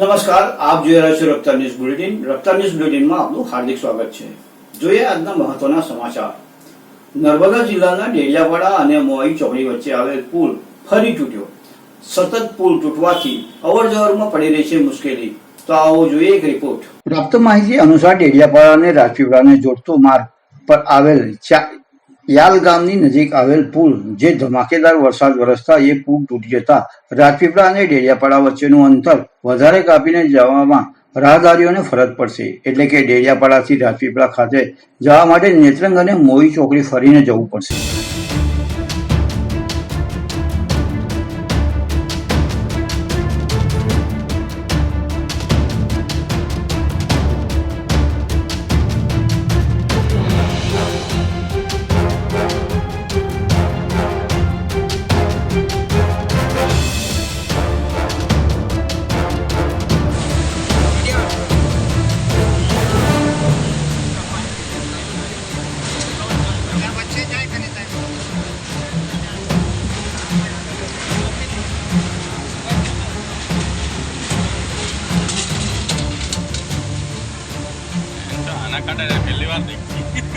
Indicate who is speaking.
Speaker 1: નમસ્કાર, આપ જોઈ રહ્યા છો રફતાર ન્યૂઝ બુલેટિન. રફતાર ન્યૂઝ બુલેટિનમાં આપનું હાર્દિક સ્વાગત છે. જોઈએ આજના મહત્વના સમાચાર. નર્મદા જિલ્લાના ડેડિયાપાડા અને મોઈ ચોકડી વચ્ચે આવેલ પુલ ફરી તૂટ્યો. સતત પુલ તૂટવાથી અવરજવરમાં પડી રહી છે મુશ્કેલી. તો આવો જોઈએ એક રિપોર્ટ. પ્રાપ્ત માહિતી અનુસાર ડેડિયાપાડા અને રાજપીપળાને જોડતો માર્ગ પર આવેલ યાલ ગામની નજીક આવેલ પુલ જે ધમાકેદાર વરસાદ વરસતા એ પુલ તૂટી જતા રાજપીપળા અને ડેડિયાપાડા વચ્ચેનું અંતર વધારે કાપીને જવામાં રાહદારીઓને ફરજ પડશે. એટલે કે ડેડિયાપાડાથી રાજપીપળા ખાતે જવા માટે નેત્રંગ અને મોઈ ચોકડી ફરીને જવું પડશે.
Speaker 2: આના કાંઠે પહેલી વાર દેખી